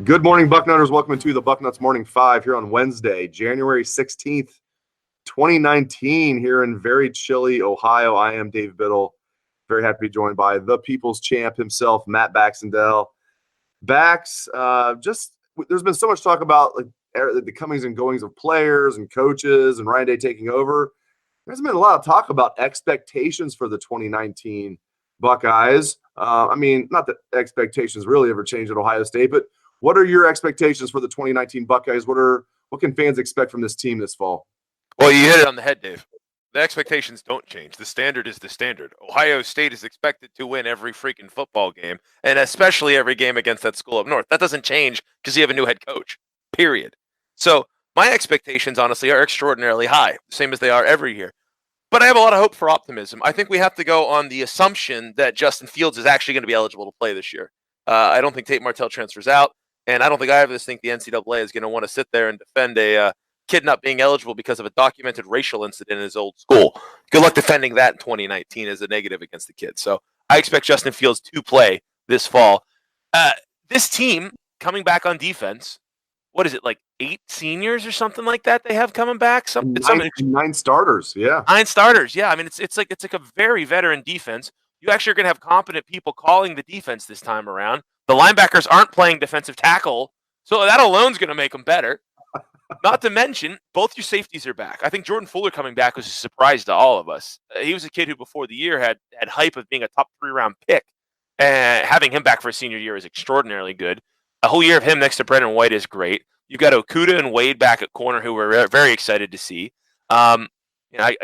Good morning, Bucknutters. Welcome to the Bucknuts Morning 5 here on Wednesday, January 16th, 2019, here in very chilly Ohio. I am Dave Biddle. Very happy to be joined by the people's champ himself, Matt Baxendell. Bax, there's been so much talk about the comings and goings of players and coaches and Ryan Day taking over. There's been a lot of talk about expectations for the 2019 Buckeyes. Not that expectations really ever change at Ohio State, but what are your expectations for the 2019 Buckeyes? What can fans expect from this team this fall? Well, you hit it on the head, Dave. The expectations don't change. The standard is the standard. Ohio State is expected to win every freaking football game, and especially every game against that school up north. That doesn't change because you have a new head coach, period. So my expectations, honestly, are extraordinarily high, same as they are every year. But I have a lot of hope for optimism. I think we have to go on the assumption that Justin Fields is actually going to be eligible to play this year. I don't think Tate Martell transfers out. And I don't think I ever think the NCAA is going to want to sit there and defend a kid not being eligible because of a documented racial incident in his old school. Good luck defending that in 2019 as a negative against the kid. So I expect Justin Fields to play this fall. This team coming back on defense, what is it, like 8 seniors or something like that they have coming back? Nine starters, yeah. 9 starters, yeah. I mean, it's like a very veteran defense. You actually are going to have competent people calling the defense this time around. The linebackers aren't playing defensive tackle, so that alone is going to make them better. Not to mention, both your safeties are back. I think Jordan Fuller coming back was a surprise to all of us. He was a kid who before the year had hype of being a top 3-round pick, and having him back for a senior year is extraordinarily good. A whole year of him next to Brendan White is great. You've got Okudah and Wade back at corner, who we're very excited to see. I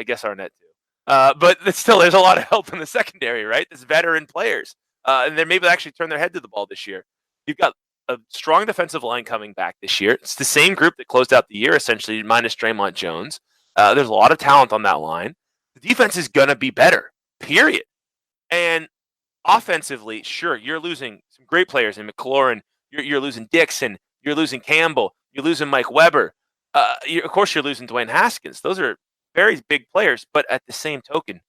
guess Arnett too. But still, there's a lot of help in the secondary, right? There's veteran players. And then maybe they'll actually turn their head to the ball this year. You've got a strong defensive line coming back this year. It's the same group that closed out the year, essentially, minus Draymond Jones. There's a lot of talent on that line. The defense is going to be better, period. And offensively, sure, you're losing some great players in McLaurin. You're losing Dixon. You're losing Campbell. You're losing Mike Weber. Of course, you're losing Dwayne Haskins. Those are very big players. But at the same token,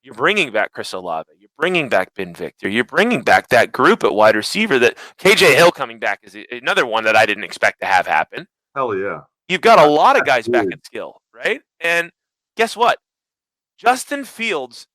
you're bringing back Chris Olave. You're bringing back Ben Victor. You're bringing back that group at wide receiver. That KJ Hill coming back is another one that I didn't expect to have happen. Hell yeah. You've got a lot of guys back at skill, right? And guess what? Justin Fields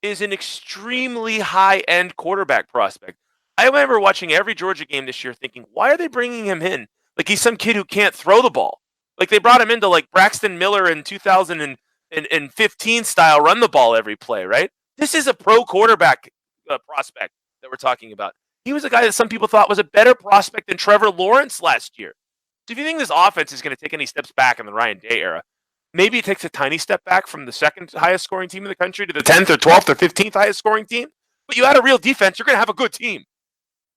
is an extremely high-end quarterback prospect. I remember watching every Georgia game this year thinking, why are they bringing him in? Like he's some kid who can't throw the ball. Like they brought him into like Braxton Miller in 2015 style, run the ball every play, right? This is a pro quarterback prospect that we're talking about. He was a guy that some people thought was a better prospect than Trevor Lawrence last year. So if you think this offense is going to take any steps back in the Ryan Day era, maybe it takes a tiny step back from the second highest scoring team in the country to the 10th or 12th or 15th highest scoring team. But you add a real defense, you're going to have a good team.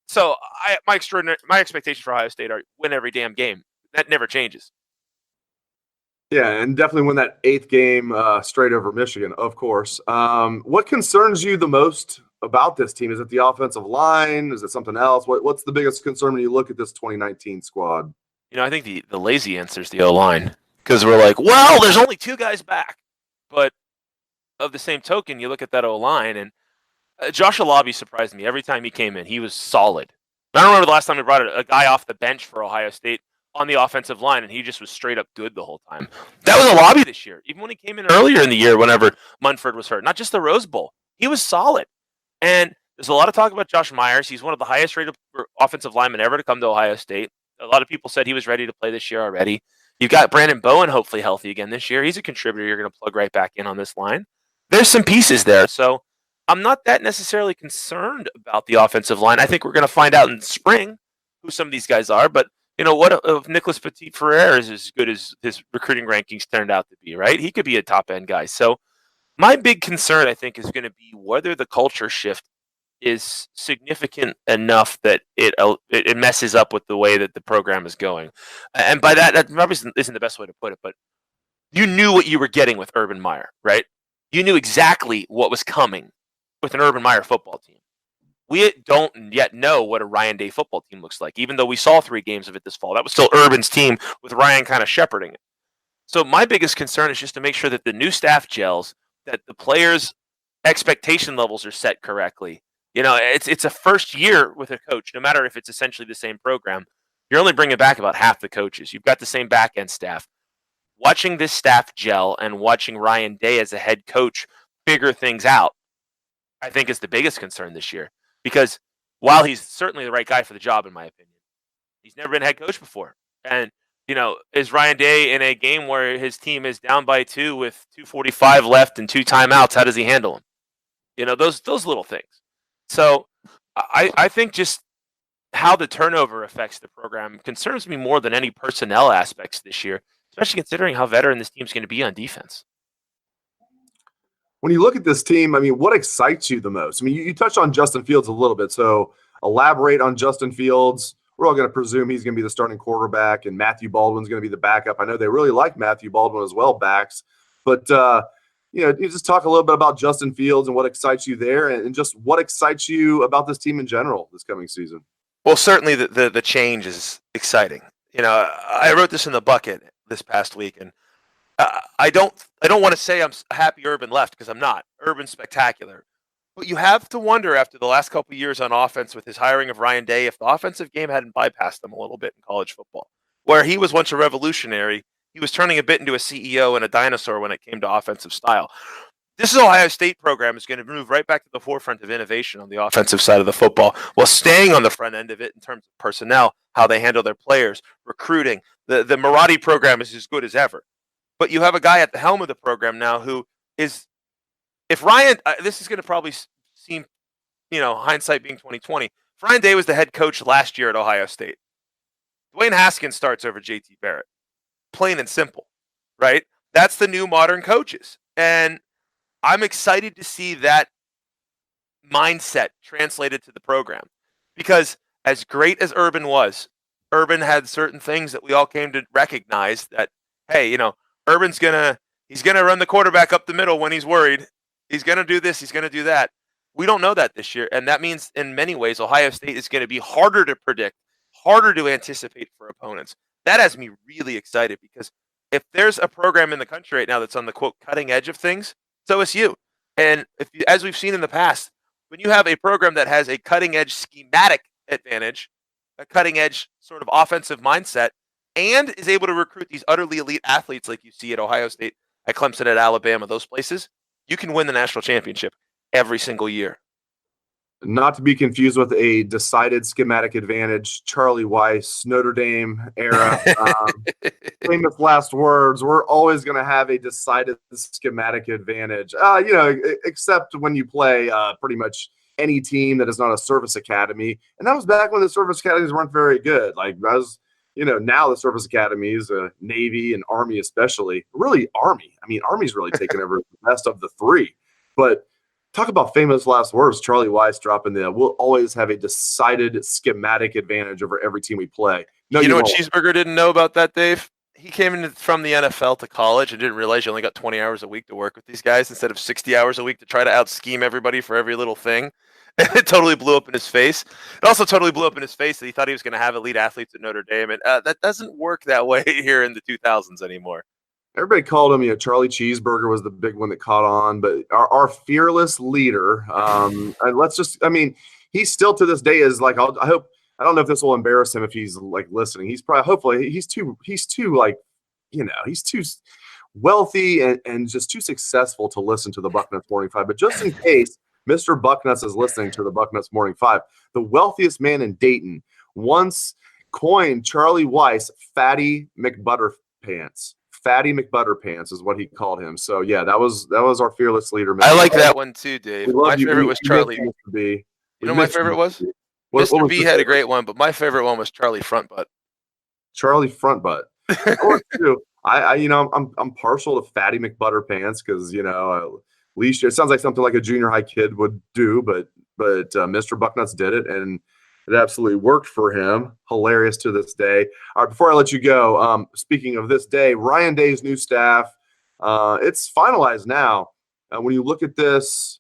So my expectations for Ohio State are win every damn game. That never changes. Yeah, and definitely win that 8th game straight over Michigan, of course. What concerns you the most about this team? Is it the offensive line? Is it something else? What's the biggest concern when you look at this 2019 squad? I think the lazy answer is the O-line. Because we're like, well, there's only 2 guys back. But of the same token, you look at that O-line, and Josh Olave surprised me. Every time he came in, he was solid. I don't remember the last time we brought a guy off the bench for Ohio State on the offensive line, and he just was straight up good the whole time. That was Olave this year. Even when he came in earlier in the year, whenever Munford was hurt, not just the Rose Bowl, he was solid. And there's a lot of talk about Josh Myers. He's one of the highest rated offensive linemen ever to come to Ohio State. A lot of people said he was ready to play this year already. You've got Brandon Bowen hopefully healthy again this year. He's a contributor you're going to plug right back in on this line. There's some pieces there. So I'm not that necessarily concerned about the offensive line. I think we're going to find out in spring who some of these guys are. But, what if Nicholas Petit-Ferrer is as good as his recruiting rankings turned out to be, right? He could be a top-end guy. So my big concern, I think, is going to be whether the culture shift is significant enough that it messes up with the way that the program is going. And by that probably isn't the best way to put it, but you knew what you were getting with Urban Meyer, right? You knew exactly what was coming with an Urban Meyer football team. We don't yet know what a Ryan Day football team looks like, even though we saw 3 games of it this fall. That was still Urban's team with Ryan kind of shepherding it. So my biggest concern is just to make sure that the new staff gels, that the players' expectation levels are set correctly. It's a first year with a coach, no matter if it's essentially the same program. You're only bringing back about half the coaches. You've got the same back end staff. Watching this staff gel and watching Ryan Day as a head coach figure things out, I think is the biggest concern this year. Because while he's certainly the right guy for the job, in my opinion, he's never been a head coach before. And, is Ryan Day in a game where his team is down by 2 with 2:45 left and 2 timeouts? How does he handle them? Those little things. So I think just how the turnover affects the program concerns me more than any personnel aspects this year, especially considering how veteran this team's going to be on defense. When you look at this team, I mean, what excites you the most? I mean, you touched on Justin Fields a little bit, so elaborate on Justin Fields. We're all going to presume he's going to be the starting quarterback, and Matthew Baldwin's going to be the backup. I know they really like Matthew Baldwin as well, backs. But, you just talk a little bit about Justin Fields and what excites you there, and just what excites you about this team in general this coming season. Well, certainly the change is exciting. I wrote this in the bucket this past week, and I don't want to say I'm happy Urban left, because I'm not. Urban's spectacular. But you have to wonder, after the last couple of years on offense with his hiring of Ryan Day, if the offensive game hadn't bypassed him a little bit in college football. Where he was once a revolutionary, he was turning a bit into a CEO and a dinosaur when it came to offensive style. This Ohio State program is going to move right back to the forefront of innovation on the offensive side of the football, while staying on the front end of it in terms of personnel, how they handle their players, recruiting. The Marotti program is as good as ever. But you have a guy at the helm of the program now who is, if Ryan, this is going to probably seem, hindsight being 2020. If Ryan Day was the head coach last year at Ohio State, Dwayne Haskins starts over JT Barrett. Plain and simple, right? That's the new modern coaches. And I'm excited to see that mindset translated to the program. Because as great as Urban was, Urban had certain things that we all came to recognize that, hey, Urban's he's gonna run the quarterback up the middle when he's worried. He's gonna do this, he's gonna do that. We don't know that this year, and that means in many ways Ohio State is going to be harder to predict, harder to anticipate for opponents. That has me really excited, because if there's a program in the country right now that's on the quote cutting edge of things, it's OSU. And as we've seen in the past, when you have a program that has a cutting edge schematic advantage, a cutting edge sort of offensive mindset, and is able to recruit these utterly elite athletes like you see at Ohio State, at Clemson, at Alabama, those places, you can win the national championship every single year. Not to be confused with a decided schematic advantage, Charlie Weiss, Notre Dame era. Famous last words. We're always going to have a decided schematic advantage, except when you play pretty much any team that is not a service academy. And that was back when the service academies weren't very good. Now the service academies, Navy and Army especially, really Army. I mean, Army's really taken over the best of the 3. But talk about famous last words. Charlie Weiss dropping we'll always have a decided schematic advantage over every team we play. No, you know what Cheeseburger didn't know about that, Dave? He came in from the NFL to college and didn't realize you only got 20 hours a week to work with these guys instead of 60 hours a week to try to out-scheme everybody for every little thing. It totally blew up in his face. It also totally blew up in his face that he thought he was going to have elite athletes at Notre Dame. And that doesn't work that way here in the 2000s anymore. Everybody called him, Charlie Cheeseburger was the big one that caught on, but our fearless leader, and he's still to this day is like, I don't know if this will embarrass him if he's like listening. He's probably, hopefully he's too wealthy and just too successful to listen to the Bucknuts Morning 5. But just in case Mr. Bucknuts is listening to the Bucknuts Morning 5, the wealthiest man in Dayton once coined Charlie Weiss Fatty McButterpants. Fatty McButterpants is what he called him. So yeah, that was our fearless leader. I like that one too, Dave. My favorite was Charlie. You know my favorite was? Mr. B had a great one, but my favorite one was Charlie Frontbutt. Charlie Frontbutt. I'm partial to Fatty McButterpants because at least it sounds like something like a junior high kid would do, but Mr. Bucknuts did it, and it absolutely worked for him. Hilarious to this day. All right, before I let you go, speaking of this day, Ryan Day's new staff, It's finalized now. When you look at this,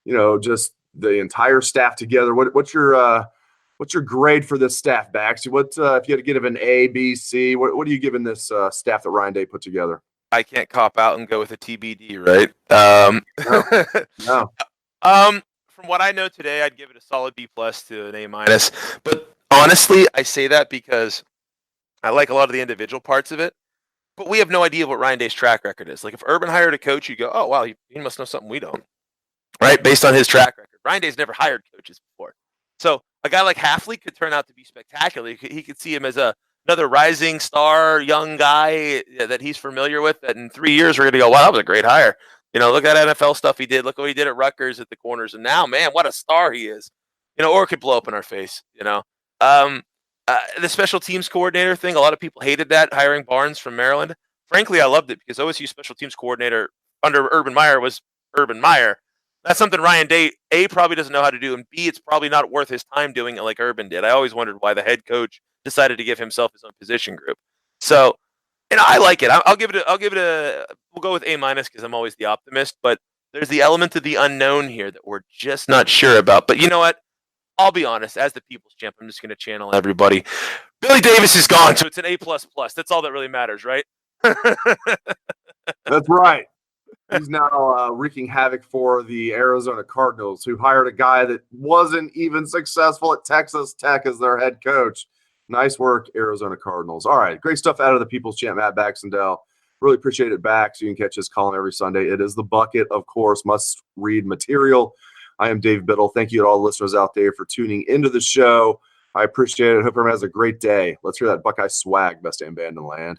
just the entire staff together, what's your grade for this staff, Bax? What if you had to give an A, B, C? What are you giving this staff that Ryan Day put together? I can't cop out and go with a TBD, right? No. From what I know today, I'd give it a solid B+ to an A-. But honestly, I say that because I like a lot of the individual parts of it, but we have no idea what Ryan Day's track record is. Like if Urban hired a coach, you go, oh, wow, he must know something we don't, right? Based on his track record. Ryan Day's never hired coaches before. So a guy like Halfley could turn out to be spectacular. He could see him as another rising star, young guy that he's familiar with, that in 3 years we're going to go, wow, that was a great hire. Look at that NFL stuff he did. Look what he did at Rutgers at the corners. And now, man, what a star he is. Or it could blow up in our face, The special teams coordinator thing, a lot of people hated that, hiring Barnes from Maryland. Frankly, I loved it because OSU special teams coordinator under Urban Meyer was Urban Meyer. That's something Ryan Day, A, probably doesn't know how to do, and B, it's probably not worth his time doing it like Urban did. I always wondered why the head coach decided to give himself his own position group. So, I like it. We'll go with A- because I'm always the optimist, but there's the element of the unknown here that we're just not sure about. But you know what? I'll be honest, as the people's champ, I'm just going to channel everybody. Billy Davis is gone, so it's an A++. That's all that really matters, right? That's right. He's now wreaking havoc for the Arizona Cardinals, who hired a guy that wasn't even successful at Texas Tech as their head coach. Nice work, Arizona Cardinals. All right, great stuff out of the people's champ, Matt Baxendell. Really appreciate it, Bax. You can catch his column every Sunday. It is The Bucket, of course, must-read material. I am Dave Biddle. Thank you to all the listeners out there for tuning into the show. I appreciate it. Hope everyone has a great day. Let's hear that Buckeye swag, best damn band in the land.